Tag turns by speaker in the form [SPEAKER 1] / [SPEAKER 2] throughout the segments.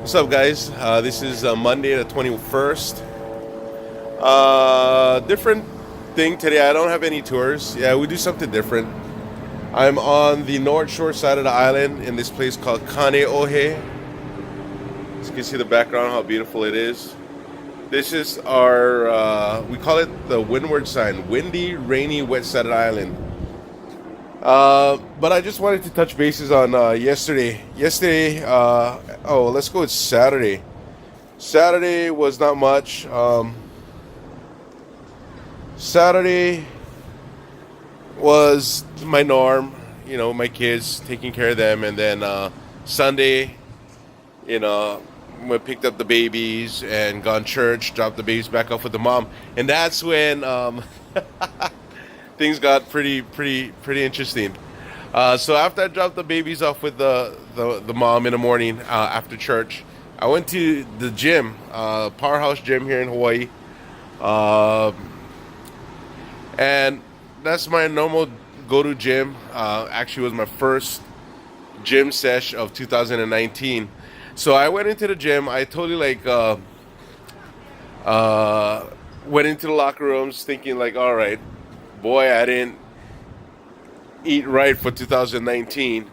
[SPEAKER 1] What's up, guys? This is Monday the 21st. Different thing today. I don't have any tours. Yeah, we do something different. I'm on the north shore side of the island in this place called Kaneohe. As you can see the background, how beautiful it is. This is our, we call it the windward sign. Windy, rainy, wet side of the island. But I just wanted to touch bases on yesterday. Let's go with Saturday. Saturday was not much. Saturday was my norm, my kids, taking care of them. And then Sunday, we picked up the babies and gone church, dropped the babies back off with the mom. And that's when things got pretty interesting. So after I dropped the babies off with the mom in the morning after church, I went to the gym, Powerhouse Gym here in Hawaii, and that's my normal go-to gym. Actually, was my first gym sesh of 2019. So I went into the gym. I totally went into the locker rooms thinking like, all right, boy, I didn't eat right for 2019.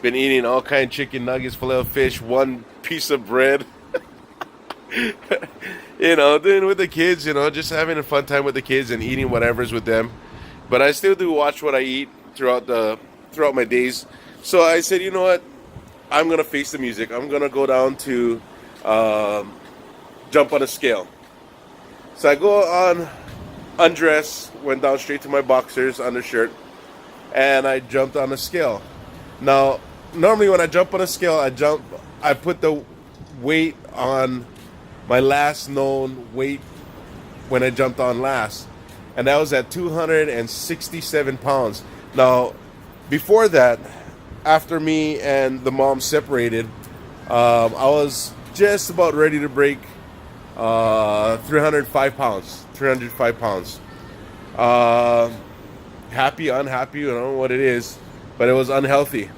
[SPEAKER 1] Been eating all kind of chicken nuggets, filet of fish, one piece of bread. Doing with the kids, just having a fun time with the kids and eating whatever's with them. But I still do watch what I eat throughout my days. So I said, you know what? I'm gonna face the music. I'm gonna go down to jump on a scale. So I go on, undress, went down straight to my boxers, undershirt, and I jumped on a scale. Now, normally when I jump on a scale, I put the weight on my last known weight when I jumped on last, and that was at 267 pounds. Now, before that, after me and the mom separated, I was just about ready to break 305 pounds. 305 pounds. Happy, unhappy, I don't know what it is, but it was unhealthy.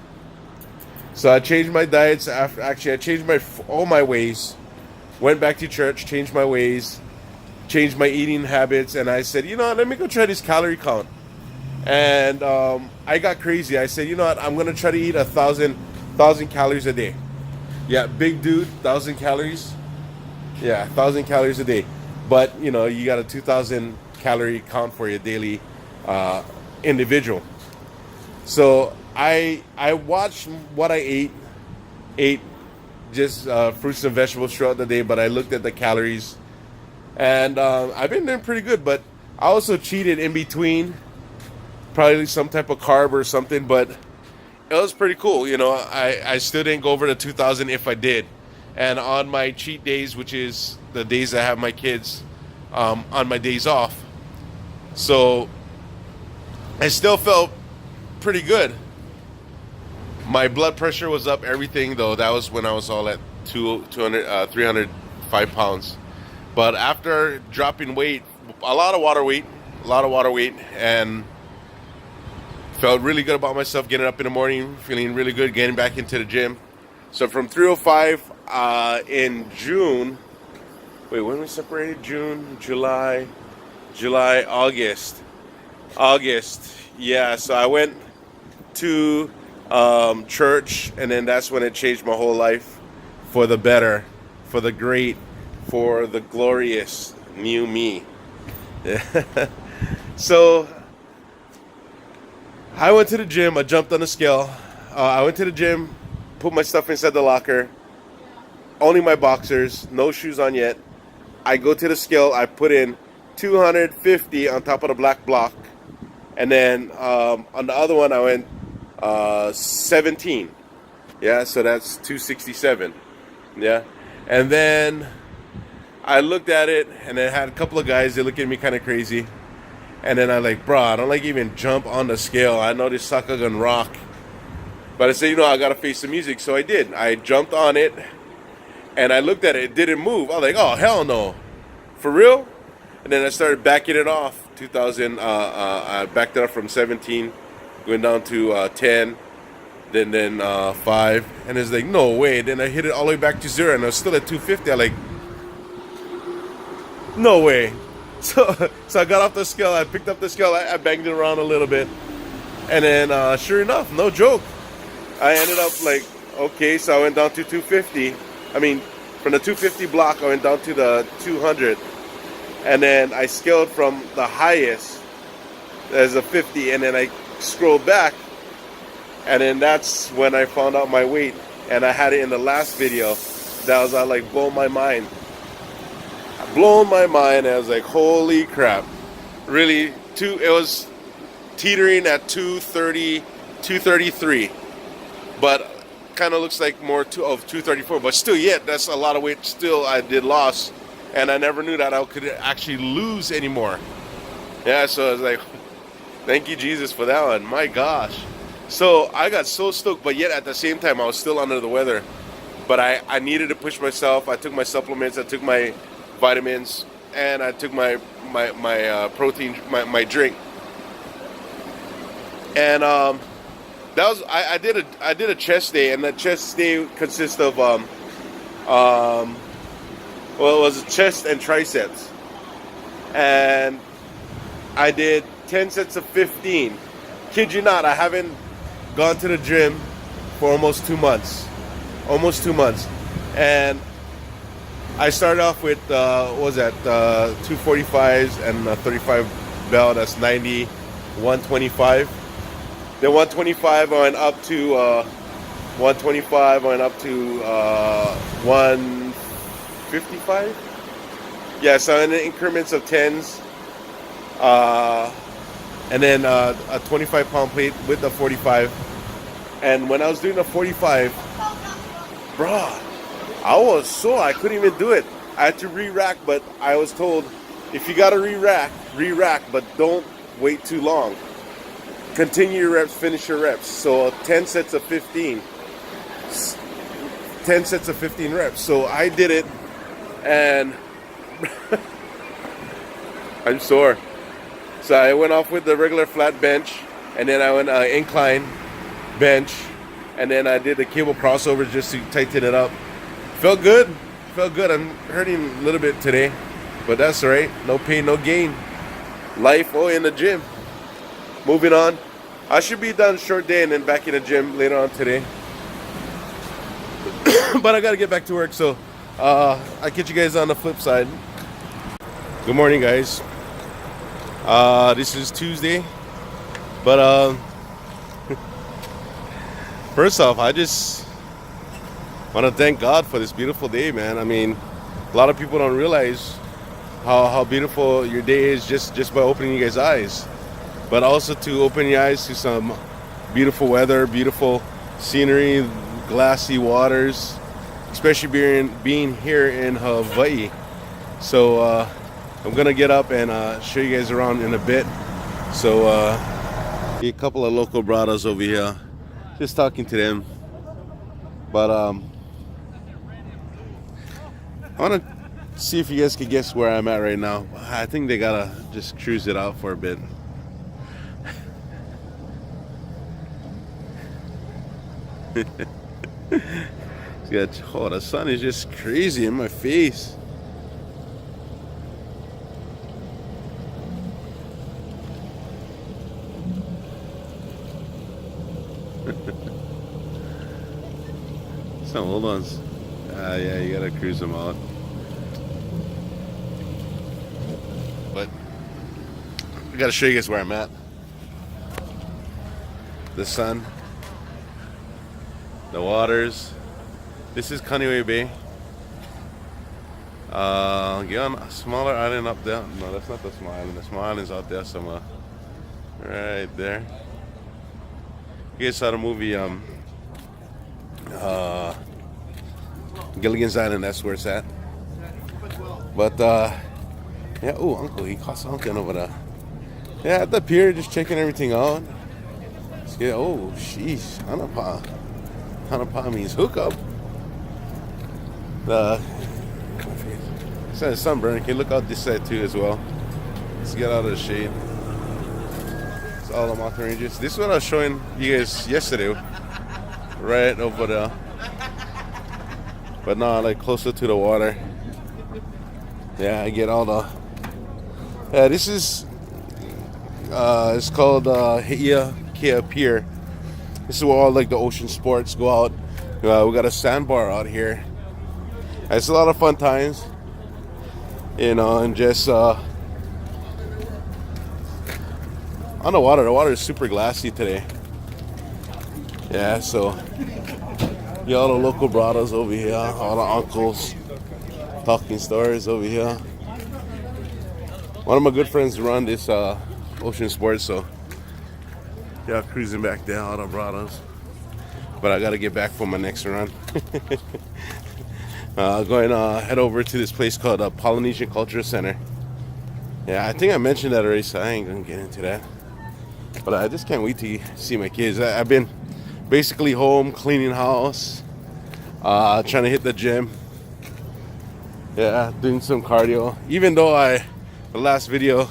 [SPEAKER 1] So I changed my diets. I changed all my ways. Went back to church, changed my ways, changed my eating habits, and I said, let me go try this calorie count. And I got crazy. I said, I'm gonna try to eat 1,000 calories a day. Yeah, big dude, 1,000 calories. Yeah, 1,000 calories a day. But you got a 2,000 calorie count for your daily individual. So I watched what I ate just fruits and vegetables throughout the day, but I looked at the calories, and I've been doing pretty good. But I also cheated in between, probably some type of carb or something, but it was pretty cool. I still didn't go over the 2,000 if I did. And on my cheat days, which is the days I have my kids, on my days off, so I still felt pretty good. My blood pressure was up, everything, though. That was when I was all at 305 pounds. But after dropping weight, a lot of water weight, and felt really good about myself getting up in the morning, feeling really good, getting back into the gym. So from 305 in June, when we separated? June, July, August. Yeah, so I went to church, and then that's when it changed my whole life for the better, for the great, for the glorious new me. So I went to the gym. I jumped on the scale. I went to the gym, put my stuff inside the locker, only my boxers, no shoes on yet. I go to the scale. I put in 250 on top of the black block, and then on the other one I went 17. Yeah, so that's 267. Yeah, and then I looked at it, and it had a couple of guys. They looked at me kind of crazy, and then I bro, I don't even jump on the scale. I know this sucker gonna rock, but I said, I gotta face the music. So I did. I jumped on it, and I looked at it. It didn't move. I was like, oh hell no, for real? And then I started backing it off. 2,000. I backed it up from 17, going down to 10. then 5, and it's like no way. Then I hit it all the way back to 0, and I was still at 250. I'm like, no way. So I got off the scale. I picked up the scale. I banged it around a little bit, and then sure enough, no joke, I ended up like, okay. So I went down to 250. I mean, from the 250 block, I went down to the 200, and then I scaled from the highest as a 50, and then I scrolled back, and then that's when I found out my weight, and I had it in the last video. That was like blown my mind. Blown my mind. I was like, holy crap. Really, it was teetering at 230, 233. But kind of looks like more of 234. But still, yet, that's a lot of weight still I did loss. And I never knew that I could actually lose anymore. Yeah, so I was like, thank you, Jesus, for that one. My gosh. So I got so stoked, but yet at the same time, I was still under the weather. But I needed to push myself. I took my supplements. I took my vitamins, and I took my protein, my drink. And that was I did a chest day, and that chest day consists of well, it was chest and triceps, and I did 10 sets of 15. Kid you not, I haven't gone to the gym for almost 2 months. And I started off with, what was that, 245s and a 35 bell, that's 90, 125. Then 125, I went up to 125, I went up to 155. Yeah, so in increments of 10s. And then a 25-pound plate with the 45. And when I was doing the 45, bruh, I couldn't even do it. I had to re-rack, but I was told, if you gotta re-rack, but don't wait too long. Continue your reps, finish your reps. So 10 sets of 15. 10 sets of 15 reps. So I did it, and I'm sore. So I went off with the regular flat bench, and then I went incline bench, and then I did the cable crossover just to tighten it up. Felt good. I'm hurting a little bit today, but that's all right. No pain, no gain. Life, in the gym. Moving on. I should be done short day and then back in the gym later on today. But I got to get back to work, so I'll catch you guys on the flip side. Good morning, guys. This is Tuesday, but first off, I just want to thank God for this beautiful day, man. I mean, a lot of people don't realize how beautiful your day is just by opening your guys' eyes, but also to open your eyes to some beautiful weather, beautiful scenery, glassy waters, especially being here in Hawaii. So I'm gonna get up and show you guys around in a bit. So a couple of local brothers over here, just talking to them. But I want to see if you guys can guess where I'm at right now. I think they gotta just cruise it out for a bit. The sun is just crazy in my face. Some old ones. Yeah, you gotta cruise them out. But I gotta show you guys where I'm at. The sun, the waters. This is Kaneohe Bay. On a smaller island up there. No, that's not the small island. The small island's out there somewhere. Right there. You guys saw the movie Gilligan's Island, that's where it's at. But yeah, Uncle, he caught something over there. Yeah, at the pier, just checking everything out. Yeah, sheesh, Hanapa means hookup. It's sunburn. You can look out this side too as well. Let's get out of the shade. It's all the mountain ranges. This is what I was showing you guys yesterday. right over there. But no, like closer to the water. Yeah, I get all the. Yeah, this is. It's called Heia Kia Pier. This is where all like the ocean sports go out. We got a sandbar out here. It's a lot of fun times, you know, and just on the water. The water is super glassy today. Yeah, so you all the local brothers over here, all the uncles talking stories over here. One of my good friends run this ocean sports, so yeah, cruising back there, all the brothers. But I gotta get back for my next run. Going head over to this place called Polynesian Culture Center. Yeah, I think I mentioned that already, so I ain't gonna get into that. But I just can't wait to see my kids. I've been basically home, cleaning house, trying to hit the gym. Yeah, doing some cardio. Even though the last video,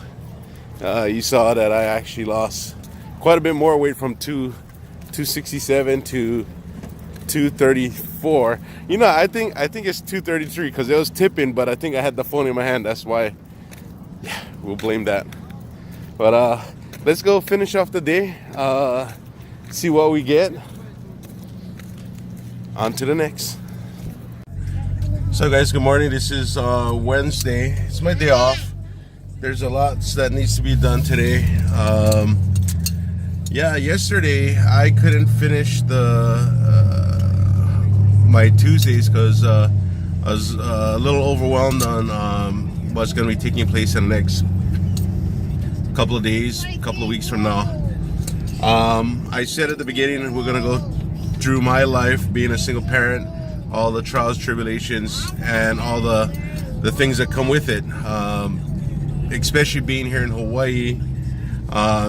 [SPEAKER 1] you saw that I actually lost quite a bit more weight from 267 to 234. You know, I think it's 233 because it was tipping, but I think I had the phone in my hand. That's why. Yeah, we'll blame that. But let's go finish off the day. See what we get. On to the next. So guys, good morning. This is Wednesday. It's my day off. There's a lot that needs to be done today. Yeah, yesterday I couldn't finish my Tuesdays because I was a little overwhelmed on what's going to be taking place in the next couple of days, couple of weeks from now. I said at the beginning we're going to go through my life being a single parent, all the trials, tribulations, and all the things that come with it. Especially being here in Hawaii,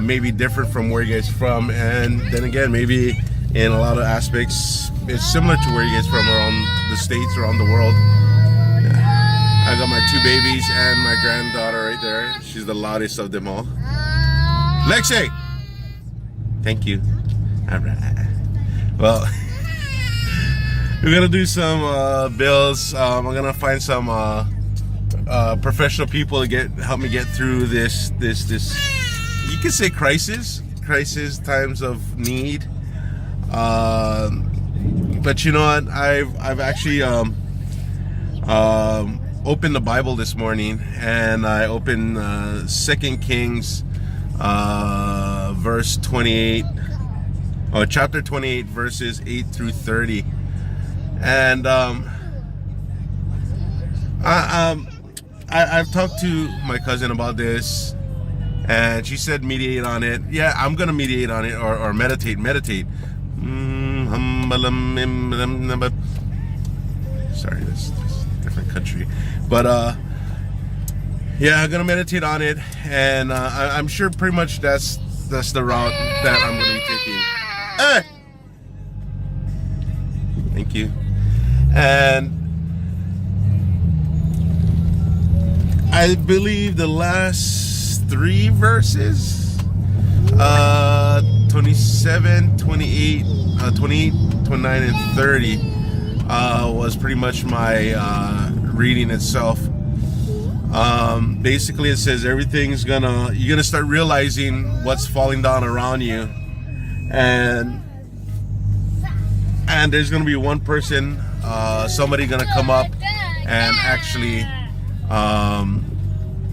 [SPEAKER 1] maybe different from where you guys from, and then again maybe in a lot of aspects it's similar to where you guys from, around the states, around the world. Yeah. I got my two babies and my granddaughter right there. She's the loudest of them all. Lexi, thank you. All right. Well, we're gonna do some bills. I'm gonna find some professional people to help me get through this. You could say crisis times of need. But you know what? I've actually opened the Bible this morning, and I opened 2 Kings verse 28, or chapter 28, verses 8 through 30, and I've talked to my cousin about this, and she said meditate on it. Yeah, I'm gonna meditate on it, or meditate. Sorry, that's a different country, but yeah, I'm gonna meditate on it, and I'm sure pretty much that's the route that I'm gonna be taking. Hey, thank you. And I believe the last three verses, 27, 28, 28, 29, and 30, was pretty much my reading itself. Basically, it says you're gonna start realizing what's falling down around you, and there's gonna be one person, somebody gonna come up and actually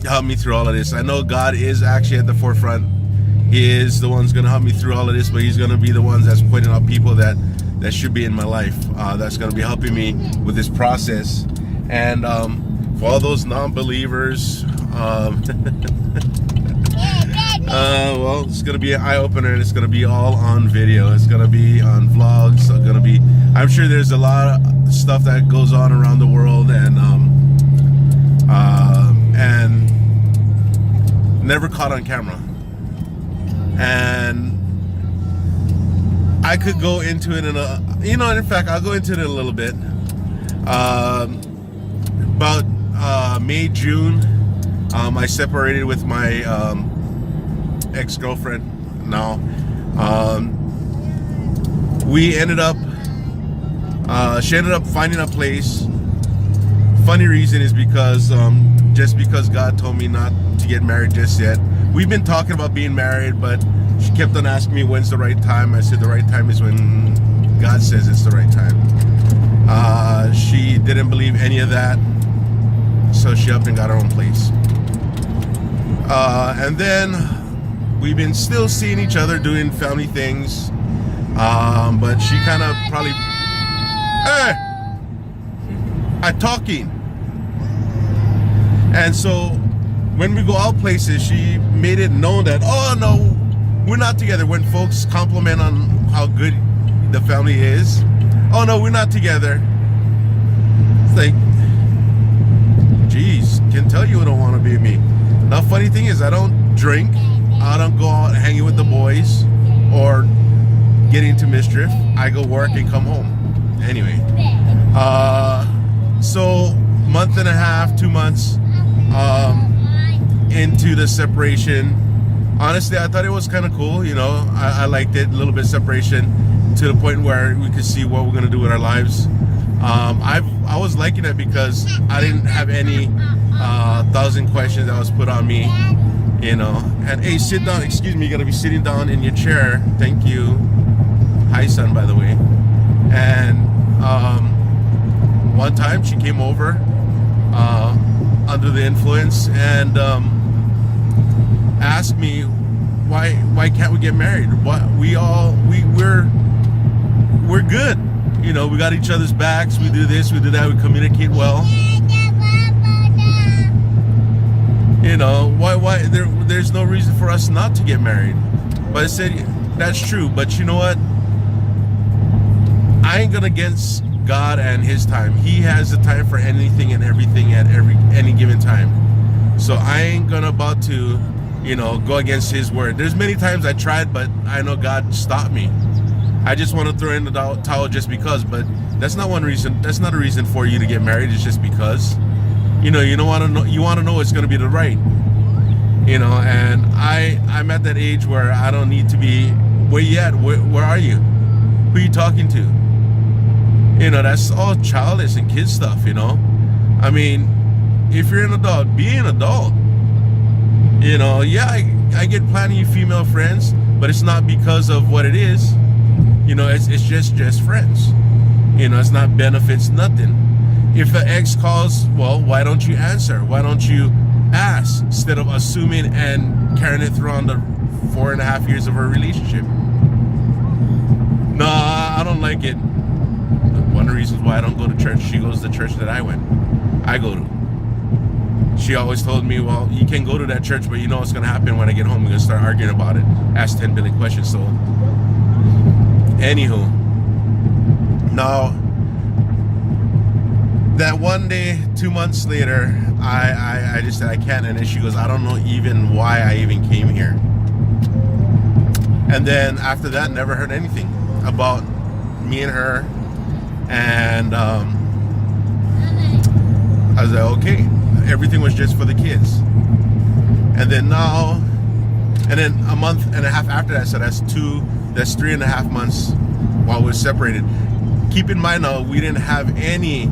[SPEAKER 1] help me through all of this. I know God is actually at the forefront. He is the one's gonna help me through all of this, but he's gonna be the ones that's pointing out people that should be in my life, that's gonna be helping me with this process. And for all those non-believers, well, it's gonna be an eye-opener, and it's gonna be all on video. It's gonna be on vlogs. I'm sure there's a lot of stuff that goes on around the world, and never caught on camera. And I could go into it in fact, I'll go into it a little bit. About May, June, I separated with my ex-girlfriend now. We ended up She ended up finding a place. Funny reason is because just because God told me not to get married just yet. We've been talking about being married, but she kept on asking me when's the right time. I said the right time is when God says it's the right time. She didn't believe any of that, so she up and got her own place. And then we've been still seeing each other doing family things, but she kind of probably I'm talking. And so when we go out places, she made it known that, oh no, we're not together. When folks compliment on how good the family is, oh no, we're not together. It's like, geez, can tell you don't want to be me. Now, funny thing is, I don't drink. I don't go out hanging with the boys or get into mischief. I go work and come home. Anyway, so month and a half, 2 months into the separation. Honestly, I thought it was kind of cool. You know, I liked it, a little bit of separation to the point where we could see what we're gonna do with our lives. I was liking it because I didn't have any 1,000 questions that was put on me, you know. And hey, sit down. Excuse me, you gotta be sitting down in your chair. Thank you. Hi, son, by the way. And one time she came over under the influence and asked me why can't we get married? We're good. You know, we got each other's backs. We do this, we do that. We communicate well. You know, why there's no reason for us not to get married. But I said, that's true. But you know what? I ain't gonna against God and His time. He has the time for anything and everything at any given time. So I ain't gonna about to, you know, go against His word. There's many times I tried, but I know God stopped me. I just want to throw in the towel just because, but that's not one reason. That's not a reason for you to get married. It's just because, you know, you don't want to know. You want to know it's going to be the right, you know. And I'm at that age where I don't need to be. Where you at? Where are you? Who are you talking to? You know, that's all childish and kid stuff. You know, I mean, if you're an adult, be an adult. You know, yeah, I get plenty of female friends, but it's not because of what it is. You know, it's just friends. You know, it's not benefits, nothing. If the ex calls, well, why don't you answer? Why don't you ask instead of assuming and carrying it through on the 4.5 years of our relationship? No, I don't like it. One of the reasons why I don't go to church, she goes to the church that I go to. She always told me, well, you can go to that church, but you know what's going to happen when I get home. We're going to start arguing about it. Ask 10 billion questions. So, anywho, now, that one day, 2 months later, I just said I can't. And then she goes, I don't know even why I even came here. And then after that, never heard anything about me and her. And I was like, okay. Everything was just for the kids. And then now, and then a month and a half after that, so that's 3.5 months while we're separated. Keep in mind now, we didn't have any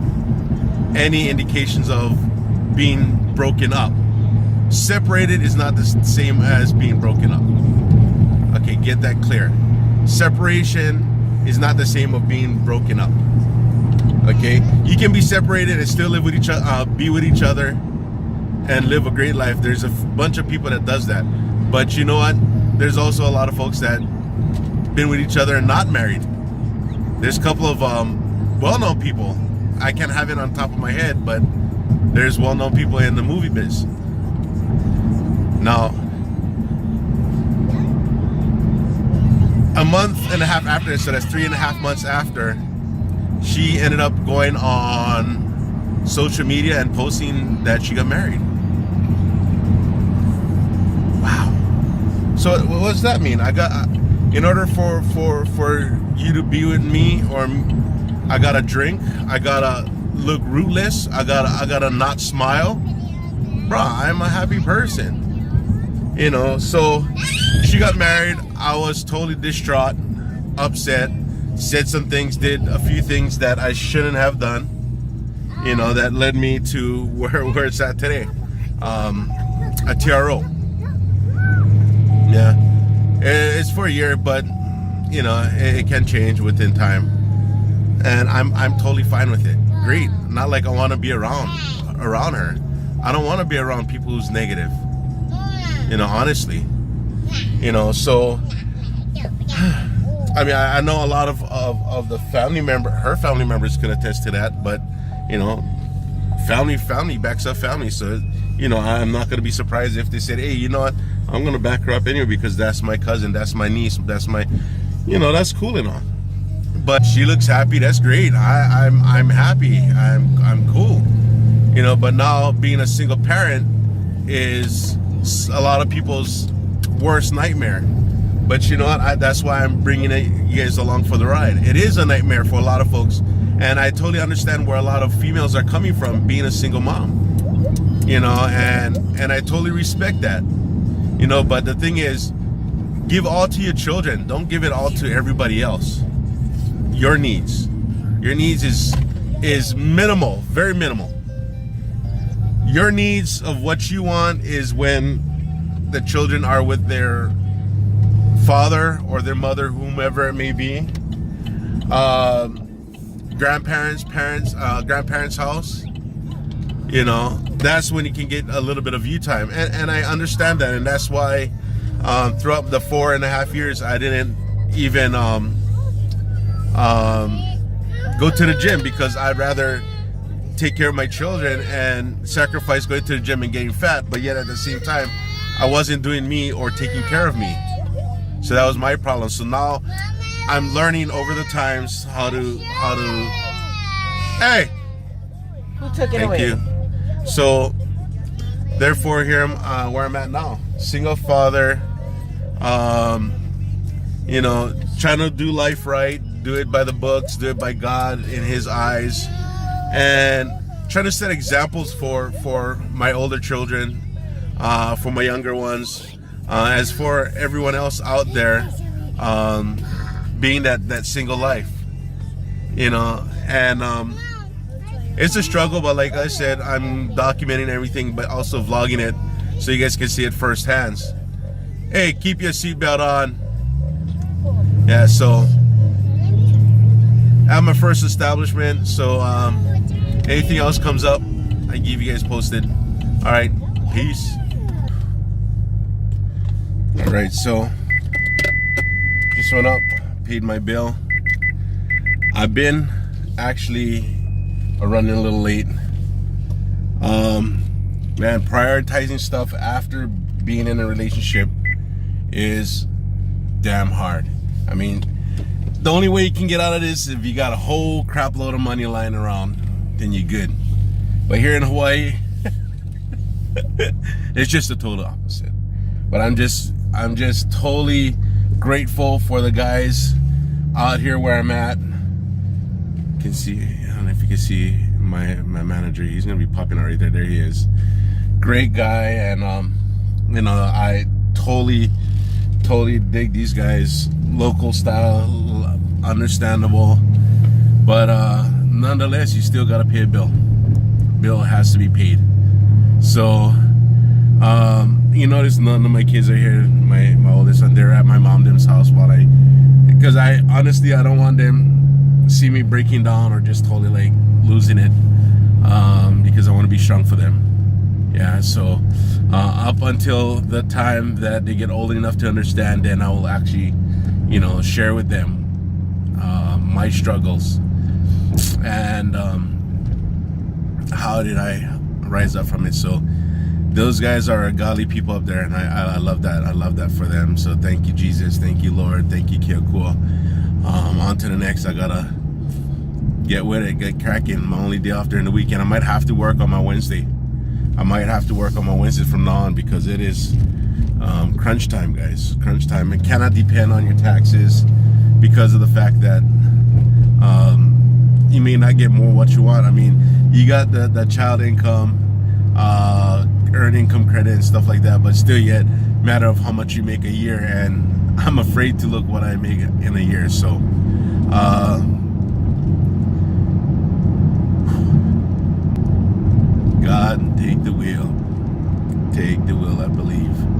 [SPEAKER 1] indications of being broken up. Separated is not the same as being broken up. Okay, get that clear. Separation is not the same of being broken up. Okay, you can be separated and still live with each other, be with each other, and live a great life. There's a bunch of people that does that. But you know what? There's also a lot of folks that been with each other and not married. There's a couple of well-known people. I can't have it on top of my head, but there's well-known people in the movie biz. Now, a month and a half after this, so that's 3.5 months after, she ended up going on social media and posting that she got married. Wow. So what does that mean? I got, in order for you to be with me, or I gotta drink, I gotta look rootless, I gotta not smile. Bruh, I'm a happy person. You know, so she got married. I was totally distraught, upset, said some things, did a few things that I shouldn't have done, you know, that led me to where it's at today. A TRO. Yeah, it's for a year, but you know, it can change within time, and I'm totally fine with it. Great. Not like I want to be around her. I don't want to be around people who's negative, you know, honestly, you know. So I mean, I know a lot of the her family members can attest to that, but you know, family backs up family. So, you know, I'm not going to be surprised if they said, hey, you know what, I'm going to back her up anyway because that's my cousin, that's my niece, that's my, you know, that's cool and all. But she looks happy, that's great. I'm happy, I'm cool, you know. But now being a single parent is a lot of people's worst nightmare. But you know what, that's why I'm bringing you guys along for the ride. It is a nightmare for a lot of folks, and I totally understand where a lot of females are coming from, being a single mom, you know, and I totally respect that, you know. But the thing is, give all to your children, don't give it all to everybody else. Your needs is minimal, very minimal. Your needs of what you want is when the children are with their father or their mother, whomever it may be, grandparents house, you know. That's when you can get a little bit of you time, and I understand that, and that's why throughout the 4.5 years I didn't even go to the gym, because I'd rather take care of my children and sacrifice going to the gym and getting fat, but yet at the same time I wasn't doing me or taking care of me. So that was my problem. So now I'm learning over the times how to hey,
[SPEAKER 2] who took it
[SPEAKER 1] thank
[SPEAKER 2] away?
[SPEAKER 1] you. So therefore here I'm where I'm at now, single father, you know, trying to do life right, do it by the books, do it by God in his eyes, and trying to set examples for my older children, for my younger ones, as for everyone else out there, being that single life, you know. And it's a struggle, but like I said, I'm documenting everything, but also vlogging it so you guys can see it firsthand. Hey, keep your seatbelt on. Yeah, so I have my first establishment, so anything else comes up, I give you guys posted. All right, peace. All right, so just went up, paid my bill. I've been actually running a little late. Man, prioritizing stuff after being in a relationship is damn hard. I mean, the only way you can get out of this is if you got a whole crap load of money lying around, then you're good. But here in Hawaii, it's just the total opposite. But I'm just totally grateful for the guys out here where I'm at. You can see, I don't know if you can see my manager. He's gonna be popping out right there. There he is. Great guy, and you know, I totally dig these guys. Local style, understandable, but nonetheless, you still gotta pay a bill. Bill has to be paid. So you notice none of my kids are here. My oldest son, they're at my mom's house because I honestly, I don't want them to see me breaking down or just totally like losing it, because I want to be strong for them. Yeah, so up until the time that they get old enough to understand, then I will actually, you know, share with them my struggles and how did I rise up from it. So those guys are godly people up there, and I love that. I love that for them. So thank you, Jesus. Thank you, Lord. Thank you, Keokua. On to the next. I gotta get with it, get cracking. My only day off during the weekend. I might have to work on my Wednesday. from now on, because it is crunch time, guys. Crunch time. It cannot depend on your taxes because of the fact that you may not get more what you want. I mean, you got the child income, earned income credit and stuff like that, but still yet matter of how much you make a year, and I'm afraid to look what I make in a year. So Uh, God, take the wheel. Take the wheel, I believe.